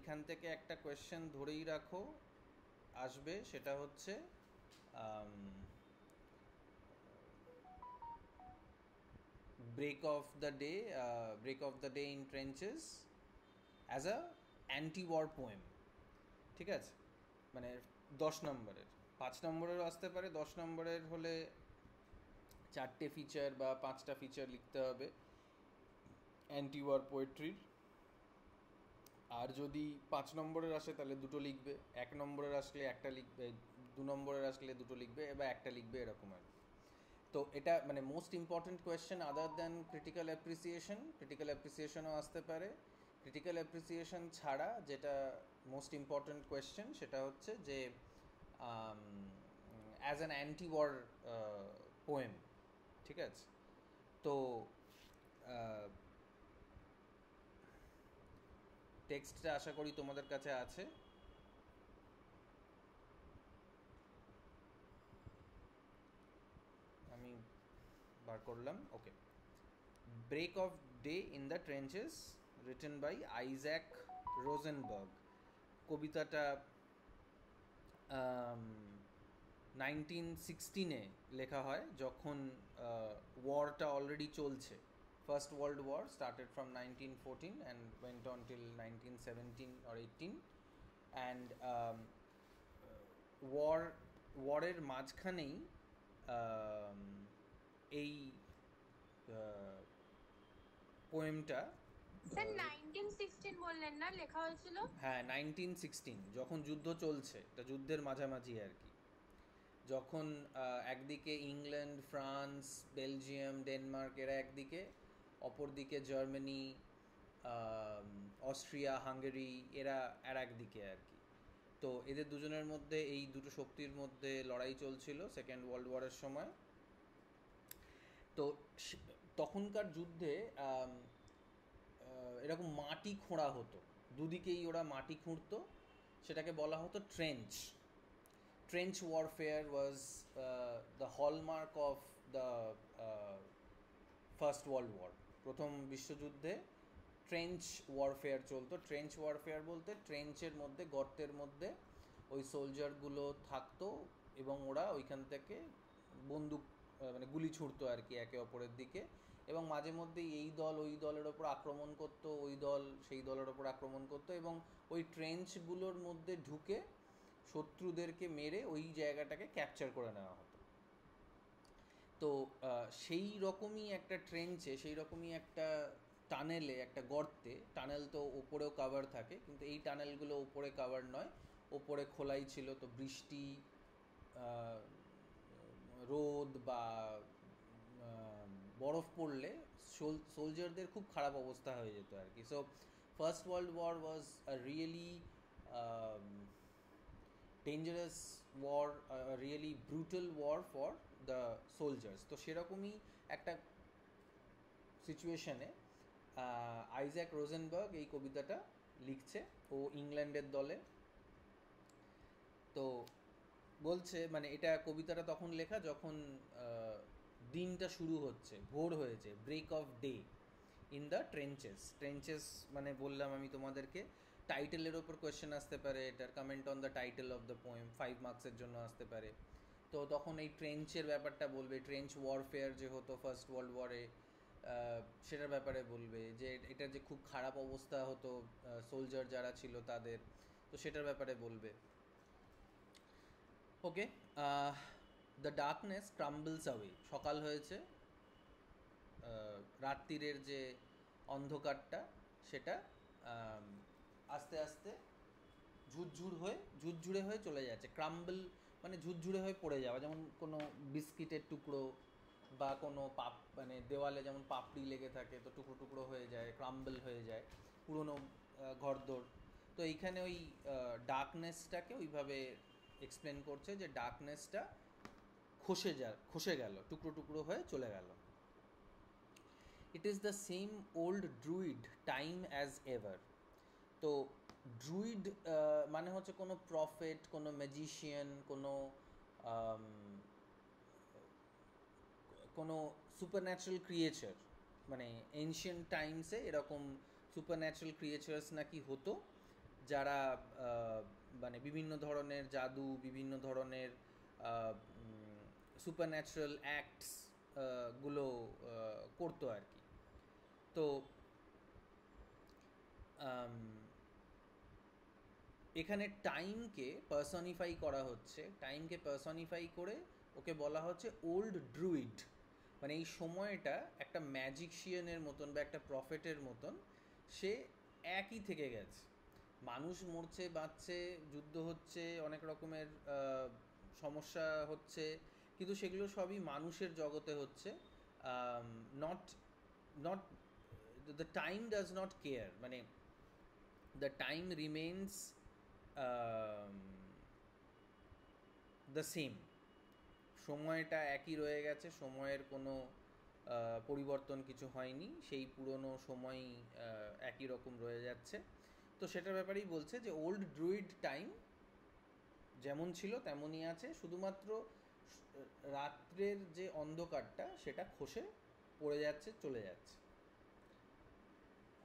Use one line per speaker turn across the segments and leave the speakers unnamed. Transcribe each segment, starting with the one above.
এইখান থেকে একটা কোয়েশ্চেন ধরেই রাখো আসবে, সেটা হচ্ছে break of the day in trenches as a anti war poem. ঠিক আছে, মানে 10 নম্বরের, 5 নম্বরেরও আসতে পারে। 10 নম্বরের হলে 4টে ফিচার বা 5টা ফিচার লিখতে হবে অ্যান্টি ওয়ার পোয়েট্রির। আর যদি 5 নম্বরের আসে তাহলে 2টো লিখবে, 1 নম্বরের আসলে একটা লিখবে, 2 নম্বরের আসলে 2টো লিখবে, বা একটা লিখবে, এরকম আর কি। তো এটা মানে most important question other than critical অ্যাপ্রিসিয়েশনও আসতে পারে। ক্রিটিক্যাল অ্যাপ্রিসিয়েশন ছাড়া যেটা মোস্ট ইম্পর্ট্যান্ট কোয়েশ্চেন সেটা হচ্ছে যে as an anti war poem. ঠিক আছে, তো টেক্সটটা আশা করি তোমাদের কাছে আছে। আমি বার করলাম। Okay, break of day in the trenches written by Isaac Rosenberg. কবিতাটা 1916-এ লেখা হয়, যখন ওয়ারটা অলরেডি চলছে। First world war started from 1914 and went on till 1917 or 18, and ওয়ারের মাঝখানেই এই পোয়েমটা,
স্যার 1916 বললেন না লেখা হয়েছিল?
হ্যাঁ 1916, যখন যুদ্ধ চলছে, এটা যুদ্ধের মাঝামাঝি আর কি, যখন একদিকে ইংল্যান্ড, ফ্রান্স, বেলজিয়াম, ডেনমার্ক এরা একদিকে, অপরদিকে জার্মানি, অস্ট্রিয়া, হাঙ্গেরি এরা আর একদিকে আর কি। তো এদের দুজনের মধ্যে, এই দুটো শক্তির মধ্যে লড়াই চলছিল সেকেন্ড ওয়ার্ল্ড ওয়ারের সময়। তো তখনকার যুদ্ধে এরকম মাটি খোঁড়া হতো, দুদিকেই ওরা মাটি খুঁড়তো, সেটাকে বলা হতো trench. Trench warfare was the hallmark of the first world war. প্রথম বিশ্বযুদ্ধে ট্রেঞ্চ ওয়ারফেয়ার চলতো। ট্রেঞ্চ ওয়ারফেয়ার বলতে ট্রেঞ্চের মধ্যে, গর্তের মধ্যে ওই সোলজারগুলো থাকতো এবং ওরা ওইখান থেকে বন্দুক মানে গুলি ছুড়তো আর কি একে অপরের দিকে, এবং মাঝে মধ্যে এই দল ওই দলের ওপর আক্রমণ করতো, ওই দল সেই দলের ওপর আক্রমণ করতো, এবং ওই ট্রেঞ্চগুলোর মধ্যে ঢুকে শত্রুদেরকে মেরে ওই জায়গাটাকে ক্যাপচার করে নেওয়া হতো। তো সেই রকমই একটা ট্রেঞ্চে, সেই রকমই একটা টানেলে, একটা গর্তে, টানেল তো ওপরেও কাভার থাকে, কিন্তু এই টানেলগুলো ওপরে কাভার নয়, ওপরে খোলাই ছিল। তো বৃষ্টি, রোদ বা বরফ পড়লে সোলজারদের খুব খারাপ অবস্থা হয়ে যেত আর কি। So first world war was a really dangerous war, really brutal war for the soldiers. তো সেরকমই একটা সিচুয়েশনে আইজ্যাক রোজেনবার্গ এই কবিতাটা লিখছে। ও ইংল্যান্ডের দলে। তো বলছে, মানে এটা কবিতাটা তখন লেখা যখন দিনটা শুরু হচ্ছে, ভোর হয়েছে, break of day in the trenches. Trenches মানে বললাম আমি তোমাদেরকে, টাইটেলের ওপর কোয়েশ্চেন আসতে পারে, এটার comment on the title of the poem 5 মার্কসের জন্য আসতে পারে। তো তখন এই ট্রেঞ্চের ব্যাপারটা বলবে, ট্রেঞ্চ ওয়ারফেয়ার যে হতো ফার্স্ট ওয়ার্ল্ড ওয়ারে সেটার ব্যাপারে বলবে, যে এটা যে খুব খারাপ অবস্থা হতো সোলজার যারা ছিল তাদের, তো সেটার ব্যাপারে বলবে। ওকে, দ্য ডার্কনেস ক্রাম্বলস অ্যাওয়ে। সকাল হয়েছে, রাত্রিরের যে অন্ধকারটা সেটা আস্তে আস্তে ঝুরঝুরে হয়ে চলে যাচ্ছে। ক্রাম্বল মানে ঝুরঝুরে হয়ে পড়ে যাওয়া, যেমন কোনো বিস্কিটের টুকরো বা কোনো মানে দেওয়ালে যেমন পাপড়ি লেগে থাকে, তো টুকরো টুকরো হয়ে যায়, ক্রাম্বল হয়ে যায় পুরনো ঘরদোর। তো এইখানে ওই ডার্কনেসটাকে ওইভাবে এক্সপ্লেন করছে যে ডার্কনেসটা খসে গেল, টুকরো টুকরো হয়ে চলে গেল। It is the same old druid time as ever. তো ড্রুইড মানে হচ্ছে কোনো প্রফেট, কোনো ম্যাজিশিয়ান, কোনো সুপারন্যাচারাল ক্রিয়েচার। মানে এনশিয়েন্ট টাইমসে এরকম সুপারন্যাচারাল ক্রিয়েচার্স নাকি হতো, যারা মানে বিভিন্ন ধরনের জাদু, বিভিন্ন ধরনের সুপারন্যাচারাল অ্যাক্টস গুলো করতো আর কি। তো এখানে টাইমকে পার্সনিফাই করা হচ্ছে, টাইমকে পার্সনিফাই করে ওকে বলা হচ্ছে ওল্ড ড্রুইড। মানে এই সময়টা একটা ম্যাজিকশিয়ানের মতন বা একটা প্রফেটের মতন, সে একই থেকে গেছে। মানুষ মরছে, বাঁচছে, যুদ্ধ হচ্ছে, অনেক রকমের সমস্যা হচ্ছে, কিন্তু সেগুলো সবই মানুষের জগতে হচ্ছে। Not not the time does not care, মানে the time remains the same. সময়টা একই রয়ে গেছে, সময়ের কোনো পরিবর্তন কিছু হয়নি, সেই পুরনো সময়ই একই রকম রয়ে যাচ্ছে। তো সেটার ব্যাপারেই বলছে যে ওল্ড ড্রুইড টাইম যেমন ছিল তেমনই আছে, শুধুমাত্র রাত্রের যে অন্ধকারটা সেটা খসে পড়ে যাচ্ছে, চলে যাচ্ছে।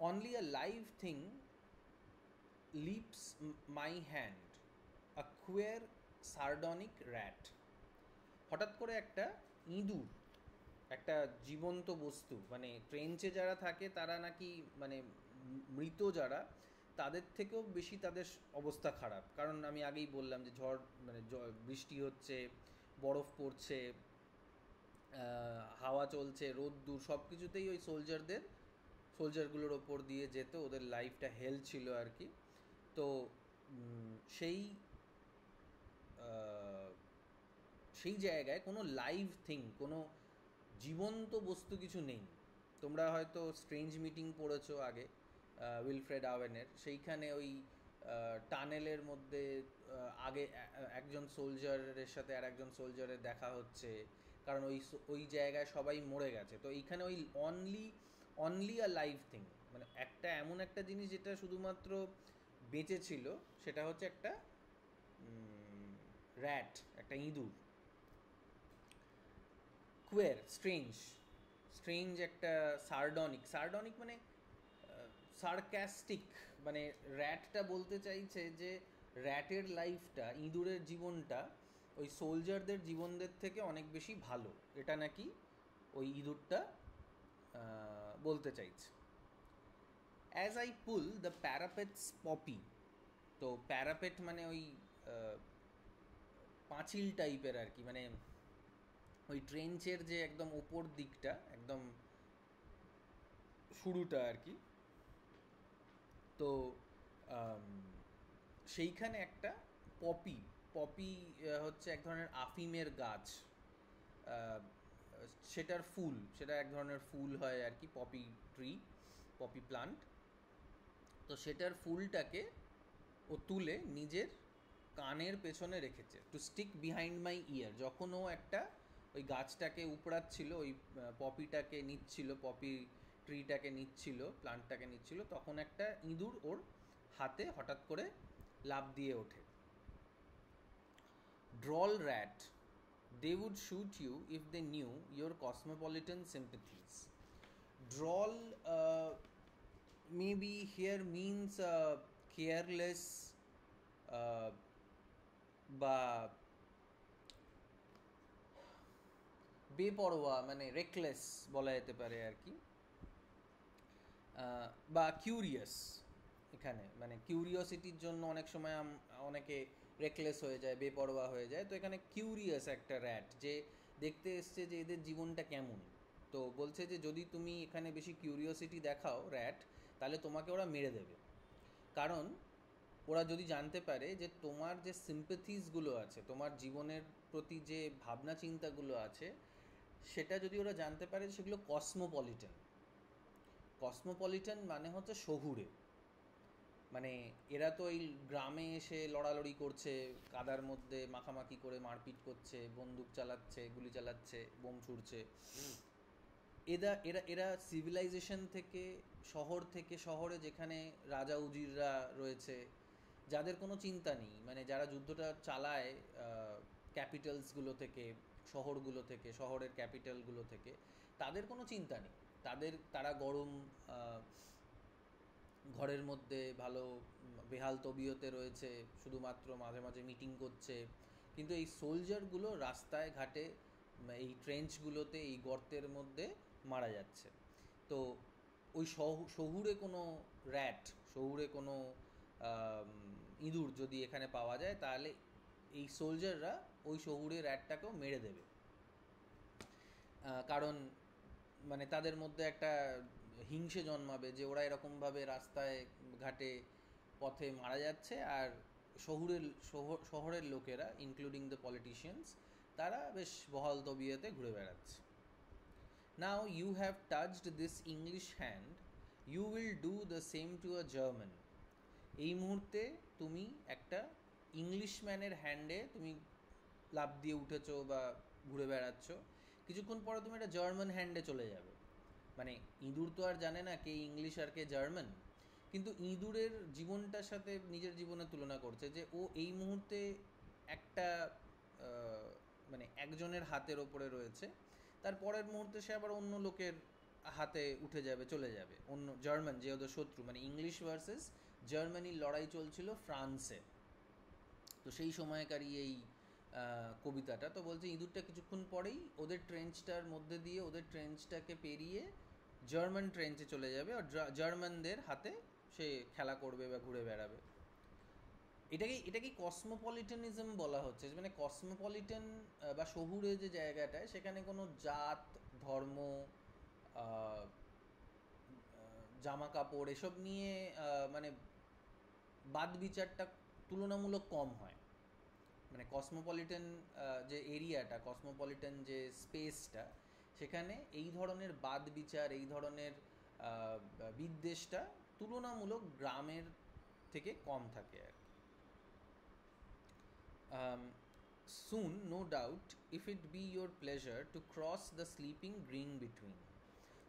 Only a live thing leaps my hand, a queer sardonic rat. হঠাৎ করে একটা ইঁদুর, একটা জীবন্ত বস্তু, মানে ট্রেঞ্চে যারা থাকে তারা নাকি মানে মৃত যারা, তাদের থেকেও বেশি তাদের অবস্থা খারাপ। কারণ আমি আগেই বললাম যে ঝড়, মানে বৃষ্টি হচ্ছে, বরফ পড়ছে, হাওয়া চলছে, রোদ্দুর, সব কিছুতেই ওই সোলজারগুলোর ওপর দিয়ে যেত, ওদের লাইফটা হেল ছিল আর কি। তো সেই সেই জায়গায় কোনো লাইভ থিং, কোনো জীবন্ত বস্তু কিছু নেই। তোমরা হয়তো স্ট্রেঞ্জ মিটিং পড়েছো আগে, উইলফ্রেড আওয়েনের, সেইখানে ওই টানেলের মধ্যে আগে একজন সোলজারের সাথে আর একজন সোলজারের দেখা হচ্ছে, কারণ ওই জায়গায় সবাই মরে গেছে। তো এইখানে ওই অনলি আ লাইভ থিং, মানে একটা এমন একটা জিনিস যেটা শুধুমাত্র বেঁচে ছিল, সেটা হচ্ছে একটা র্যাট, একটা ইঁদুর। কুয়ার, স্ট্রেঞ্জ একটা সার্ডনিক মানে সার্কাস্টিক, মানে র্যাটটা বলতে চাইছে যে র্যাটের লাইফটা, ইঁদুরের জীবনটা ওই সোলজারদের জীবনদের থেকে অনেক বেশি ভালো, এটা নাকি ওই ইঁদুরটা বলতে চাইছে। As I pull the parapets poppy. তো প্যারাপেট মানে ওই পাঁচিল টাইপের আর কি, মানে ওই ট্রেঞ্চের যে একদম ওপর দিকটা, একদম শুরুটা আর কি। তো সেইখানে একটা পপি পপি হচ্ছে এক ধরনের আফিমের গাছ, সেটার ফুল, সেটা এক ধরনের ফুল হয় আর কি, পপি ট্রি, পপি প্লান্ট। তো সেটার ফুলটাকে ও তুলে নিজের কানের পেছনে রেখেছে, টু স্টিক বিহাইন্ড মাই ইয়ার। যখন ও একটা ওই গাছটাকে উপড়াচ্ছিল, ওই পপিটাকে নিচ্ছিল, পপি ট্রিটাকে নিচ্ছিল, প্লান্টটাকে নিচ্ছিল, তখন একটা ইঁদুর ওর হাতে হঠাৎ করে লাফ দিয়ে ওঠে। ড্রল rat, they would shoot you if they knew your cosmopolitan sympathies. Droll maybe here means careless, বা বেপরোয়া, মানে রেকলেস বলা যেতে পারে আর কি, বা কিউরিয়াস। এখানে মানে কিউরিওসিটির জন্য অনেক সময় অনেকে রেকলেস হয়ে যায়, বেপরোয়া হয়ে যায়। তো এখানে কিউরিয়াস একটা র্যাট, যে দেখতে এসছে যে এদের জীবনটা কেমন। তো বলছে যে যদি তুমি এখানে বেশি কিউরিওসিটি দেখাও র্যাট, তাহলে তোমাকে ওরা মেরে দেবে। কারণ ওরা যদি জানতে পারে যে তোমার যে সিম্প্যাথিসগুলো আছে, তোমার জীবনের প্রতি যে ভাবনা চিন্তাগুলো আছে, সেটা যদি ওরা জানতে পারে সেগুলো কসমোপলিটন মানে হচ্ছে শহুরে। মানে এরা তো এই গ্রামে এসে লড়ালড়ি করছে, কাদার মধ্যে মাখামাখি করে মারপিট করছে, বন্দুক চালাচ্ছে, গুলি চালাচ্ছে, বোম ছুড়ছে। এরা এরা এরা সিভিলাইজেশন থেকে, শহরে যেখানে রাজা উজিররা রয়েছে, যাদের কোনো চিন্তা নেই, মানে যারা যুদ্ধটা চালায় ক্যাপিটালসগুলো থেকে, শহরগুলো থেকে, শহরের ক্যাপিটালগুলো থেকে, তাদের কোনো চিন্তা নেই। তারা গরম ঘরের মধ্যে ভালো বেহাল তবিয়তে রয়েছে, শুধুমাত্র মাঝে মাঝে মিটিং করছে, কিন্তু এই সোলজারগুলো রাস্তায় ঘাটে এই ট্রেঞ্চগুলোতে এই গর্তের মধ্যে মারা যাচ্ছে। তো ওই শহুরে কোনো র্যাট, শহুরে কোনো ইঁদুর যদি এখানে পাওয়া যায়, তাহলে এই সোলজাররা ওই শহুরে র্যাটটাকেও মেরে দেবে। কারণ মানে তাদের মধ্যে একটা হিংসে জন্মাবে যে ওরা এরকমভাবে রাস্তায় ঘাটে পথে মারা যাচ্ছে, আর শহরের লোকেরা ইনক্লুডিং দ্য পলিটিশিয়ানস তারা বেশ বহাল তবিয়তে ঘুরে বেড়াচ্ছে। Now you have touched this English hand, you will do the same to a German. এই মুহূর্তে তুমি একটা ইংলিশম্যানের হ্যান্ডে তুমি লাফ দিয়ে উঠেছো বা ঘুরে বেড়াচ্ছ, কিছুক্ষণ পরে তুমি একটা জার্মান হ্যান্ডে চলে যাবে। মানে ইঁদুর তো আর জানে না কে ইংলিশ আর কে জার্মান, কিন্তু ইঁদুরের জীবনটার সাথে নিজের জীবনের তুলনা করছে যে ও এই মুহূর্তে একটা মানে একজনের হাতের ওপরে রয়েছে, তার পরের মুহূর্তে সে আবার অন্য লোকের হাতে উঠে যাবে, চলে যাবে। অন্য জার্মান যে ওদের শত্রু, মানে ইংলিশ ভার্সেস জার্মানির লড়াই চলছিল ফ্রান্সে। তো সেই সময়কারই এই কবিতাটা তো বলছে ইঁদুরটা কিছুক্ষণ পরেই ওদের ট্রেঞ্চটার মধ্যে দিয়ে, ওদের ট্রেঞ্চটাকে পেরিয়ে জার্মান ট্রেঞ্চে চলে যাবে, আর জার্মানদের হাতে সে খেলা করবে বা ঘুরে বেড়াবে। এটাকেই কসমোপলিটানিজম বলা হচ্ছে। মানে কসমোপলিটান বা শহুরে যে জায়গাটায়, সেখানে কোনো জাত, ধর্ম, জামা কাপড় এসব নিয়ে মানে বাদ বিচারটা তুলনামূলক কম হয়। মানে কসমোপলিটান যে এরিয়াটা, কসমোপলিটান যে স্পেসটা, সেখানে এই ধরনের বাদ বিচার, এই ধরনের বিদ্বেষটা তুলনামূলক গ্রামের থেকে কম থাকে আর কি। Soon, no doubt, if it be your pleasure to cross the sleeping green between.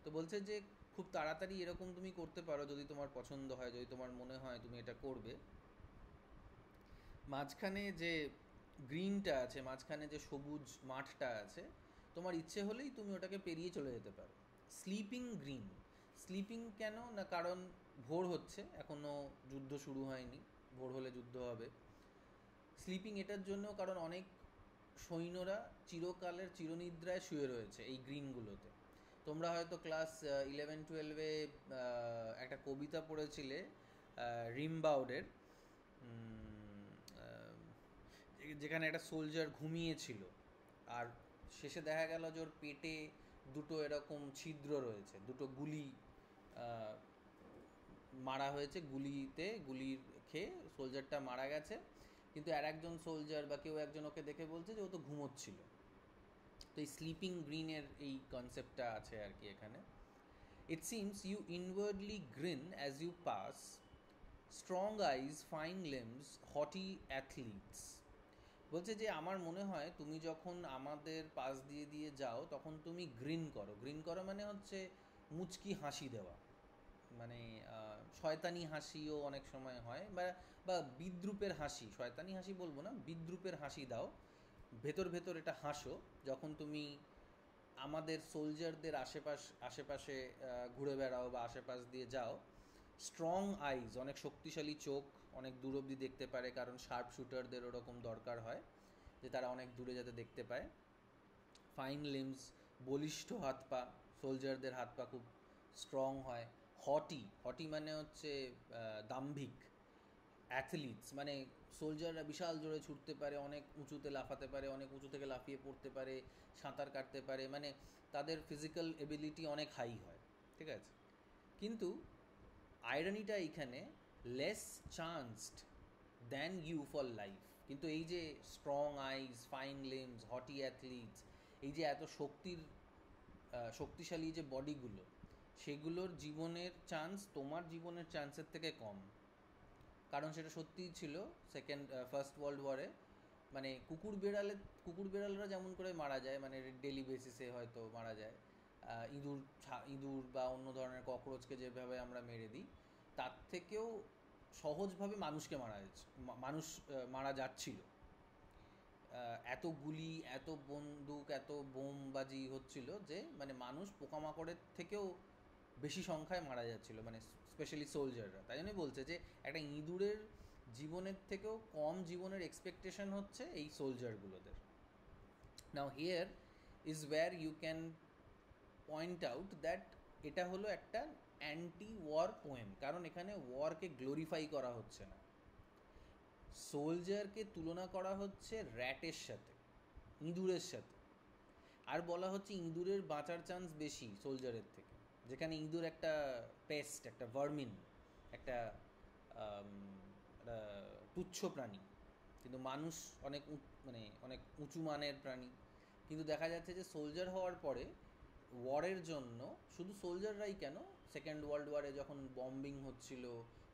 তো বলছে যে খুব তাড়াতাড়ি এরকম তুমি করতে পারো যদি তোমার পছন্দ হয়, যদি তোমার মনে হয় তুমি এটা করবে। মাঝখানে যে গ্রিনটা আছে, মাঝখানে যে সবুজ মাঠটা আছে, তোমার ইচ্ছে হলেই তুমি ওটাকে পেরিয়ে চলে যেতে পারো। স্লিপিং গ্রিন, স্লিপিং কেন না, কারণ ভোর হচ্ছে, এখনও যুদ্ধ শুরু হয়নি, ভোর হলে যুদ্ধ হবে। স্লিপিং এটার জন্য কারণ অনেক সৈন্যরা চিরকালের চিরনিদ্রায় শুয়ে রয়েছে এই গ্রিনগুলোতে। তোমরা হয়তো ক্লাস 11-12-এ একটা কবিতা পড়েছিলে রিমবাউডের, যেখানে একটা সোলজার ঘুমিয়েছিল, আর শেষে দেখা গেল যে ওর পেটে দুটো এরকম ছিদ্র রয়েছে, দুটো গুলি মারা হয়েছে, গুলির খেয়ে সোলজারটা মারা গেছে, কিন্তু আর একজন সোলজার বা কেউ একজন ওকে দেখে বলছে যে ও তো ঘুমোচ্ছিল। তো এই স্লিপিং গ্রিনের এই কনসেপ্টটা আছে আর কি এখানে। It seems you inwardly grin as you pass, strong eyes, fine limbs, haughty athletes. বলছে যে আমার মনে হয় তুমি যখন আমাদের পাশ দিয়ে দিয়ে যাও তখন তুমি গ্রিন করো। গ্রিন করো মানে হচ্ছে মুচকি হাসি দেওয়া, মানে শয়তানি হাসিও অনেক সময় হয়, বা বিদ্রূপের হাসি, শয়তানি হাসি বলবো না, বিদ্রূপের হাসি দাও, ভেতর ভেতর এটা হাসো যখন তুমি আমাদের সোলজারদের আশেপাশে ঘুরে বেড়াও বা আশেপাশ দিয়ে যাও। স্ট্রং আইজ, অনেক শক্তিশালী চোখ, অনেক দূর অবধি দেখতে পারে, কারণ শার্প শুটারদের ওরকম দরকার হয় যে তারা অনেক দূরে যাতে দেখতে পায়। ফাইন লিমস, বলিষ্ঠ হাত পা, সোলজারদের হাত পা খুব স্ট্রং হয়। হটি মানে হচ্ছে দাম্ভিক। অ্যাথলিটস মানে সোলজাররা বিশাল জোরে ছুটতে পারে, অনেক উঁচুতে লাফাতে পারে, অনেক উঁচু থেকে লাফিয়ে পড়তে পারে, সাঁতার কাটতে পারে, মানে তাদের ফিজিক্যাল এবিলিটি অনেক হাই হয়, ঠিক আছে। কিন্তু আয়রনিটা এইখানে, less chanced than you for life. কিন্তু এই যে strong eyes, fine limbs, haughty athletes, এই যে এত শক্তিশালী যে বডিগুলো, সেগুলোর জীবনের চান্স তোমার জীবনের চান্সের থেকে কম। কারণ সেটা সত্যিই ছিল ফার্স্ট ওয়ার্ল্ড ওয়ারে। মানে কুকুর বেড়ালরা যেমন করে মারা যায়, মানে ডেলি বেসিসে হয়তো মারা যায়, ইঁদুর বা অন্য ধরনের ককরোচকে যেভাবে আমরা মেরে দিই, তার থেকেও সহজভাবে মানুষ মারা যাচ্ছিল। এত গুলি, এত বন্দুক, এত বোমবাজি হচ্ছিল যে মানে মানুষ পোকামাকড়ের থেকেও বেশি সংখ্যায় মারা যাচ্ছিল। মানে স্পেশালি সোলজাররা। তাই জন্যই বলছে যে একটা ইঁদুরের জীবনের থেকেও কম জীবনের এক্সপেকটেশন হচ্ছে এই সোলজারগুলোদের। Now here is where you can point out that এটা হলো একটা অ্যান্টি ওয়ার পোয়েম, কারণ এখানে ওয়ারকে গ্লোরিফাই করা হচ্ছে না। সোলজারকে তুলনা করা হচ্ছে র্যাটের সাথে, ইঁদুরের সাথে, আর বলা হচ্ছে ইঁদুরের বাঁচার চান্স বেশি সোলজারের থেকে, যেখানে ইঁদুর একটা পেস্ট, একটা ভার্মিন, একটা তুচ্ছ প্রাণী, কিন্তু মানুষ অনেক মানে অনেক উঁচু মানের প্রাণী। কিন্তু দেখা যাচ্ছে যে সোলজার হওয়ার পরে ওয়ারের জন্য শুধু সোলজাররাই কেন, সেকেন্ড ওয়ার্ল্ড ওয়ারে যখন বম্বিং হচ্ছিল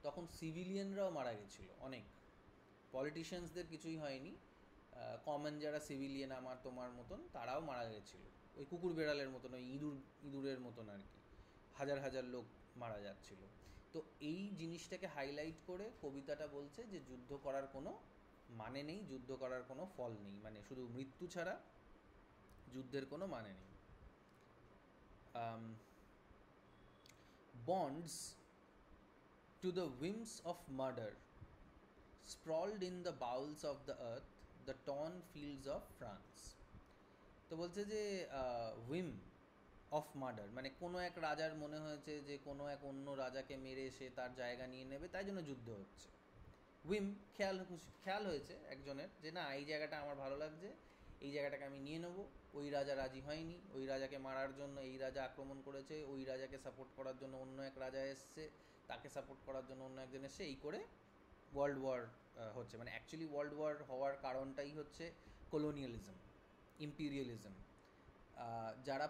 তখন সিভিলিয়ানরাও মারা গেছিলো অনেক, পলিটিশিয়ানসদের কিছুই হয়নি, কমন যারা সিভিলিয়ান আমার তোমার মতন তারাও মারা গেছিলো, ওই কুকুর বেড়ালের মতন, ওই ইঁদুরের মতন আর কি, হাজার হাজার লোক মারা যাচ্ছিল। তো এই জিনিসটাকে হাইলাইট করে কবিতাটা বলছে যে যুদ্ধ করার কোনো মানে নেই, যুদ্ধ করার কোনো ফল নেই, মানে শুধু মৃত্যু ছাড়া যুদ্ধের কোনো মানে নেই। Bonds to the whims of murder, sprawled in the bowels of the earth, the torn fields of France. তো বলছে যে whim of murder, মানে কোনো এক রাজার মনে হয়েছে যে কোনো এক অন্য রাজাকে মেরে সে তার জায়গা নিয়ে নেবে, তাই জন্য যুদ্ধ হচ্ছে। whim, খেয়াল হয়েছে একজনের যে না এই জায়গাটা আমার ভালো লাগছে, এই জায়গাটাকে আমি নিয়ে নেবো। ওই রাজা রাজি হয়নি, ওই রাজাকে মারার জন্য এই রাজা আক্রমণ করেছে, ওই রাজাকে সাপোর্ট করার জন্য অন্য এক রাজা এসছে, তাকে সাপোর্ট করার জন্য অন্য একজন এসছে, এই করে ওয়ার্ল্ড ওয়ার হচ্ছে। মানে অ্যাকচুয়ালি ওয়ার্ল্ড ওয়ার হওয়ার কারণটাই হচ্ছে কলোনিয়ালিজম, ইম্পিরিয়ালিজম। যারা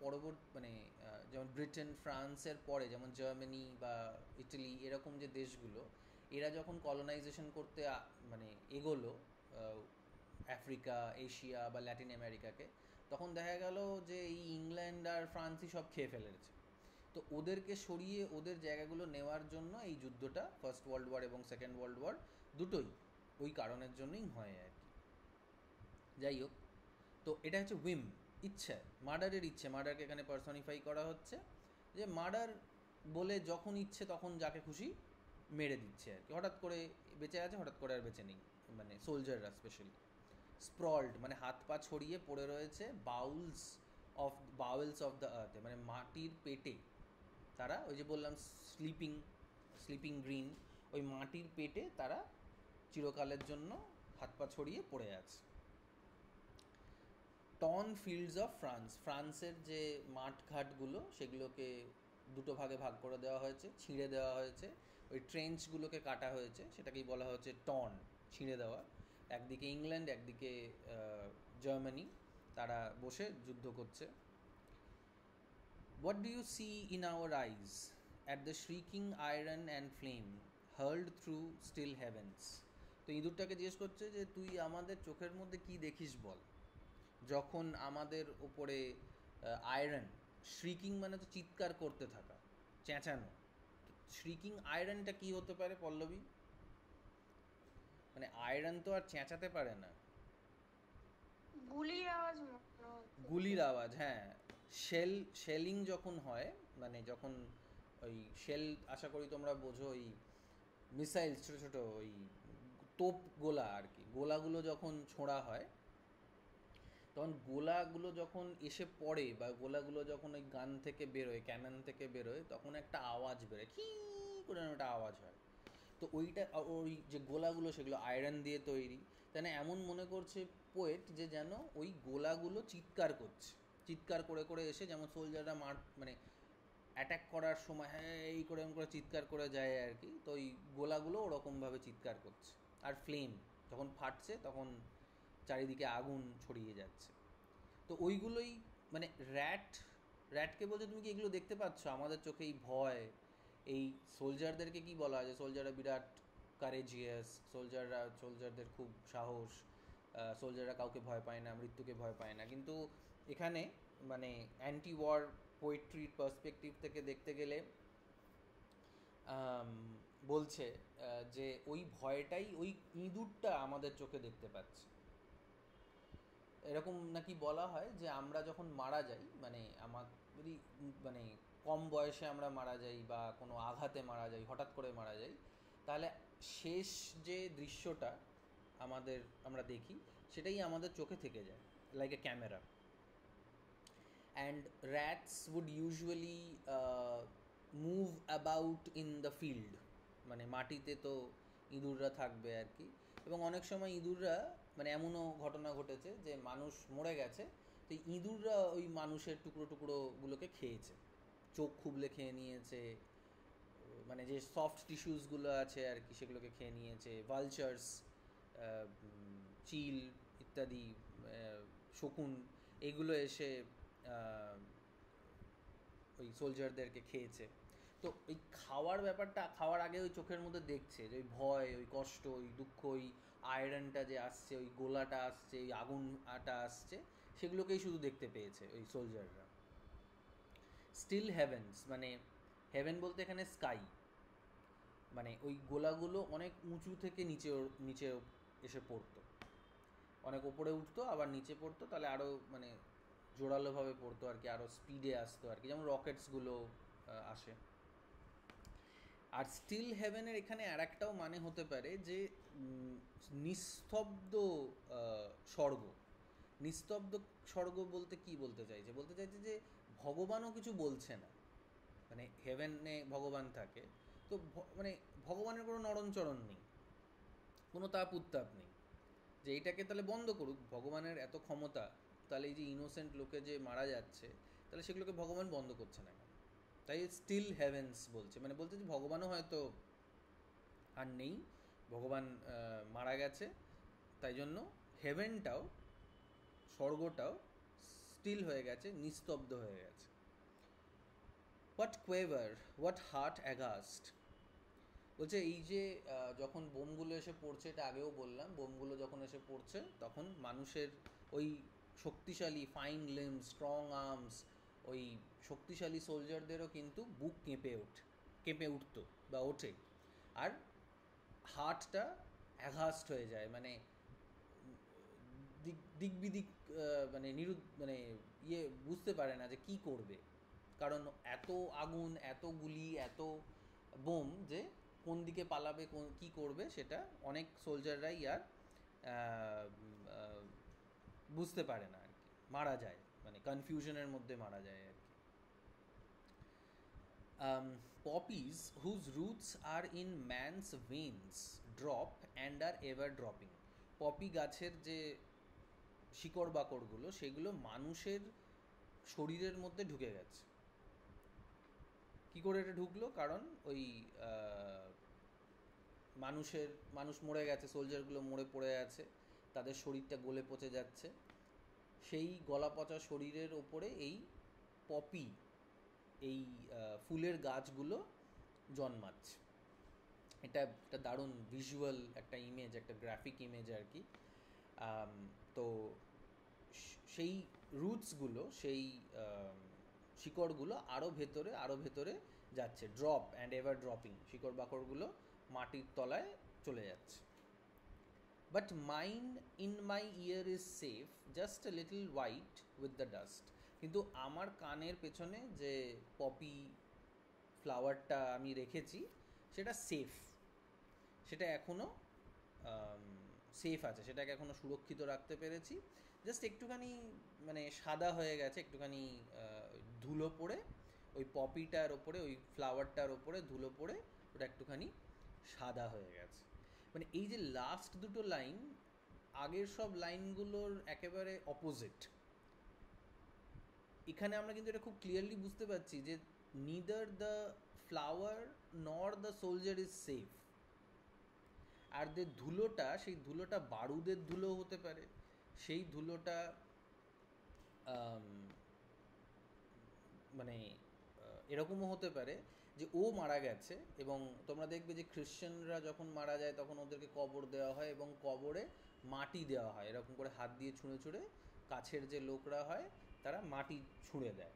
পরবর্তী মানে যেমন ব্রিটেন, ফ্রান্সের পরে যেমন জার্মানি বা ইটালি, এরকম যে দেশগুলো, এরা যখন কলোনাইজেশন করতে মানে এগোলো আফ্রিকা, এশিয়া বা ল্যাটিন আমেরিকাকে, তখন দেখা গেল যে এই ইংল্যান্ড আর ফ্রান্সই সব খেয়ে ফেলেছে। তো ওদেরকে সরিয়ে ওদের জায়গাগুলো নেওয়ার জন্য এই যুদ্ধটা, ফার্স্ট ওয়ার্ল্ড ওয়ার এবং সেকেন্ড ওয়ার্ল্ড ওয়ার দুটোই ওই কারণের জন্যই হয় আর কি। যাই হোক, তো এটা হচ্ছে উইম, ইচ্ছে, মার্ডারের ইচ্ছে। মার্ডারকে এখানে পার্সনিফাই করা হচ্ছে, যে মার্ডার বলে যখন ইচ্ছে তখন যাকে খুশি মেরে দিচ্ছে আর কি, হঠাৎ করে বেঁচে আছে, হঠাৎ করে আর বেঁচে নেই, মানে সোলজাররা স্পেশালি। স্প্রল্ড মানে হাত পা ছড়িয়ে পড়ে রয়েছে, বাউলস অফ দ্য আর্থে, মানে মাটির পেটে তারা, ওই যে বললাম স্লিপিং গ্রিন, ওই মাটির পেটে তারা চিরকালের জন্য হাত পা ছড়িয়ে পড়ে আছে। টর্ন ফিল্ডস অফ ফ্রান্সের যে মাঠঘাটগুলো সেগুলোকে দুটো ভাগে ভাগ করে দেওয়া হয়েছে, ছিঁড়ে দেওয়া হয়েছে, ওই ট্রেঞ্চগুলোকে কাটা হয়েছে, সেটাকেই বলা হচ্ছে টর্ন, ছিঁড়ে দেওয়া। একদিকে ইংল্যান্ড, একদিকে জার্মানি, তারা বসে যুদ্ধ করছে। What do you see in our eyes at the shrieking iron and flame hurled through still heavens? তো ইঁদুরটাকে জিজ্ঞেস করছে যে তুই আমাদের চোখের মধ্যে কি দেখিস বল, যখন আমাদের উপরে আয়রন, শ্রিকিং মানে তো চিৎকার করতে থাকা, চেঁচানো, শ্রিকিং আয়রনটা কি হতে পারে পল্লবী? মানে আয়রন তো আর চেঁচাতে পারে না।
গুলির আওয়াজ,
গুলির আওয়াজ, হ্যাঁ। শেলিং যখন হয়, মানে যখন ওই শেল, আশা করি তোমরা বোঝো, ওই মিসাইল, ছোটো ছোটো ওই তোপ গোলা আর কি, গোলাগুলো যখন ছোঁড়া হয়, তখন গোলাগুলো যখন এসে পড়ে বা গোলাগুলো যখন ওই গান থেকে বেরোয়, ক্যানন থেকে বেরোয়, তখন একটা আওয়াজ বেরোয়, কি করে একটা আওয়াজ হয়। তো ওইটা, ওই যে গোলাগুলো সেগুলো আয়রন দিয়ে তৈরি, তাই এমন মনে করছে পোয়েট যে যেন ওই গোলাগুলো চিৎকার করছে, চিৎকার করে করে এসে, যেমন সোলজাররা মানে অ্যাটাক করার সময় হ্যাঁ এই করে এমন করে চিৎকার করে যায় আর কি, তো ওই গোলাগুলো ওরকমভাবে চিৎকার করছে। আর ফ্লেম যখন ফাটছে তখন চারিদিকে আগুন ছড়িয়ে যাচ্ছে। তো ওইগুলোই মানে র্যাটকে বলছে তুমি কি এগুলো দেখতে পাচ্ছ আমাদের চোখে, এই ভয়, এই সোলজারদেরকে কি বলা হয় যে সোলজাররা বিরাট কারেজিয়াস, সোলজারদের খুব সাহস, সোলজাররা কাউকে ভয় পায় না, মৃত্যুকে ভয় পায় না। কিন্তু এখানে মানে অ্যান্টি ওয়ার পোয়েট্রির পার্সপেক্টিভ থেকে দেখতে গেলে বলছে যে ওই ভয়টাই ওই ইঁদুরটা আমাদের চোখে দেখতে পাচ্ছে। এরকম নাকি বলা হয় যে আমরা যখন মারা যাই, মানে আমাদেরই মানে কম বয়সে আমরা মারা যাই বা কোনো আঘাতে মারা যাই, হঠাৎ করে মারা যাই, তাহলে শেষ যে দৃশ্যটা আমরা দেখি সেটাই আমাদের চোখে থেকে যায়, like a camera. And rats would usually move about in the field, মানে মাটিতে তো ইঁদুররা থাকবে আর কি। এবং অনেক সময় ইঁদুররা, মানে এমনও ঘটনা ঘটেছে যে মানুষ মরে গেছে, তো ইঁদুররা ওই মানুষের টুকরো টুকরোগুলোকে খেয়েছে, চোখ খুবলে খেয়ে নিয়েছে, মানে যে সফট টিস্যুসগুলো আছে আর কি সেগুলোকে খেয়ে নিয়েছে। ভালচার্স, চিল ইত্যাদি, শকুন, এগুলো এসে ওই সোলজারদেরকে খেয়েছে। তো ওই খাওয়ার ব্যাপারটা, খাওয়ার আগে ওই চোখের মধ্যে দেখছে যে ওই ভয়, ওই কষ্ট, ওই দুঃখ, ওই আয়রনটা যে আসছে, ওই গোলাটা আসছে, ওই আগুনটা আসছে, সেগুলোকেই শুধু দেখতে পেয়েছে ওই সোলজাররা। স্টিল হেভেন্স, মানে হেভেন বলতে এখানে স্কাই, মানে ওই গোলাগুলো অনেক উঁচু থেকে নিচে নিচে এসে পড়তো, অনেক ওপরে উঠতো আবার নিচে পড়তো, তাহলে আরও মানে জোরালোভাবে পড়তো আর কি, আরও স্পিডে আসতো আর কি, যেমন রকেটসগুলো আসে। আর স্টিল হেভেনের এখানে আর একটাও মানে হতে পারে যে নিস্তব্ধ স্বর্গ। নিস্তব্ধ স্বর্গ বলতে কি বলতে চাইছে? বলতে চাইছে যে ভগবানও কিছু বলছে না, মানে হেভেনে ভগবান থাকে, তো মানে ভগবানের কোনো নড়নচড়ন নেই, কোনো তাপ উত্তাপ নেই যে এইটাকে তাহলে বন্ধ করুক। ভগবানের এত ক্ষমতা, তাহলে এই যে ইনোসেন্ট লোকে যে মারা যাচ্ছে, তাহলে সেগুলোকে ভগবান বন্ধ করছে না কেন? তাই স্টিল হেভেন্স বলছে, মানে বলতে যে ভগবানও হয়তো আর নেই, ভগবান মারা গেছে, তাই জন্য হেভেনটাও, স্বর্গটাও স্টিল হয়ে গেছে, নিস্তব্ধ হয়ে গেছে। হোয়াট কোয়েভার, হোয়াট হার্ট অ্যাগাস্ট, বলছে এই যে যখন বোমগুলো এসে পড়ছে, এটা আগেও বললাম, বোমগুলো যখন এসে পড়ছে তখন মানুষের ওই শক্তিশালী ফাইন লিম্স, স্ট্রং আর্মস, ওই শক্তিশালী সোলজারদেরও কিন্তু বুক কেঁপে উঠতো বা ওঠে, আর হার্টটা অ্যাঘাস্ট হয়ে যায়, মানে দিক বিদিক, মানে মানে বুঝতে পারে না যে কি করবে, কারণ এত আগুন, এত গুলি, এত বোম, যে কোন দিকে পালাবে, কি করবে, সেটা অনেক সোলজাররাই আর বুঝতে পারে না আর কি, মারা যায়, মানে কনফিউশনের মধ্যে মারা যায় আর কি। Poppies whose roots are in man's veins drop and are ever dropping. Poppy গাছের যে শিকড় বাকড়গুলো, সেগুলো মানুষের শরীরের মধ্যে ঢুকে গেছে। কি করে এটা ঢুকলো? কারণ ওই মানুষ মরে গেছে, সোলজারগুলো মরে পড়ে আছে, তাদের শরীরটা গলে পচে যাচ্ছে, সেই গলা পচা শরীরের ওপরে এই পপি, এই ফুলের গাছগুলো জন্মাচ্ছে। এটা একটা দারুণ ভিজুয়াল একটা ইমেজ, একটা গ্রাফিক ইমেজ আর কি। তো সেই রুটসগুলো, সেই শিকড়গুলো আরও ভেতরে যাচ্ছে, ড্রপ অ্যান্ড এভার ড্রপিং, শিকড় বাকড়গুলো মাটির তলায় চলে যাচ্ছে। But mine in my year is safe, just a little white with the dust. কিন্তু আমার কানের পেছনে যে পপি ফ্লাওয়ারটা আমি রেখেছি, সেটা সেফ, সেটা এখনও সেফ আছে, সেটাকে এখনও সুরক্ষিত রাখতে পেরেছি। জাস্ট একটুখানি মানে সাদা হয়ে গেছে, একটুখানি ধুলো পড়ে, ওই পপিটার ওপরে, ওই ফ্লাওয়ারটার ওপরে ধুলো পড়ে ওটা একটুখানি সাদা হয়ে গেছে। মানে এই যে লাস্ট দুটো লাইন, আগের সব লাইনগুলোর একেবারে অপোজিট। এখানে আমরা কিন্তু এটা খুব ক্লিয়ারলি বুঝতে পারছি যে neither the flower nor the soldier is safe. আর যে ধুলোটা, সেই ধুলোটা বারুদের ধুলো হতে পারে, সেই ধুলোটা মানে এরকমও হতে পারে যে ও মারা গেছে, এবং তোমরা দেখবে যে খ্রিশ্চানরা যখন মারা যায় তখন ওদেরকে কবর দেওয়া হয়, এবং কবরে মাটি দেওয়া হয়, এরকম করে হাত দিয়ে ছুঁড়ে ছুঁড়ে, কাছের যে লোকরা হয় তারা মাটি ছুঁড়ে দেয়।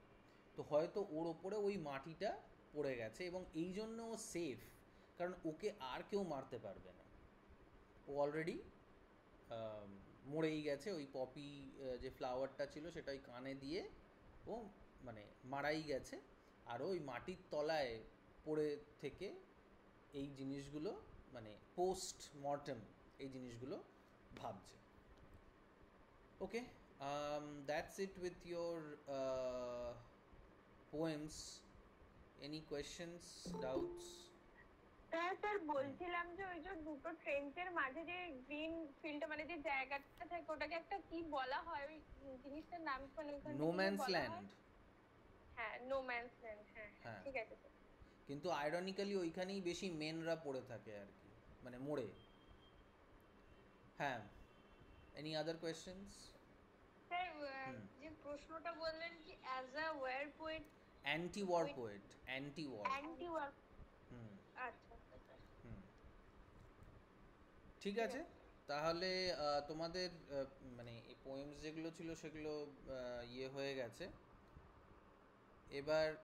তো হয়তো ওর ওপরে ওই মাটিটা পড়ে গেছে, এবং এই জন্য ও সেফ, কারণ ওকে আর কেউ মারতে পারবে না, ও অলরেডি মরেই গেছে। ওই পপি যে ফ্লাওয়ারটা ছিল সেটা ওই কানে দিয়ে ও মানে মারাই গেছে, আর ওই মাটির তলায় পড়ে থেকে এই জিনিসগুলো মানে পোস্ট মর্টেম এই জিনিসগুলো ভাবছে। Okay, that's it with your poems. Any questions, doubts?
হ্যাঁ স্যার, বলছিলাম যে ওই যে দুটো ট্রেন্চের মাঝে যে গ্রিন ফিল্ডটা মানে যে জায়গাটা থাকে ওটাকে একটা কি বলা হয়, ওই জিনিসটার নাম মানে
নো ম্যানস ল্যান্ড।
হ্যাঁ, নো ম্যানস ল্যান্ড, হ্যাঁ
হ্যাঁ,
ঠিক আছে স্যার।
কিন্তু আয়রনিক্যালি ওইখানেই বেশি মেনরা পড়ে থাকে আর কি, মানে মোড়ে। হ্যাঁ, এনি আদার কোয়েশ্চেন্স?
স্যার যে প্রশ্নটা বললেন কি as a war poet,
anti war poet, anti war.
Anti war,
হুম
আচ্ছা আচ্ছা স্যার।
হুম, ঠিক আছে। তাহলে তোমাদের মানে এই পোয়েমস যেগুলো ছিল সেগুলো ইয়ে হয়ে গেছে। এবার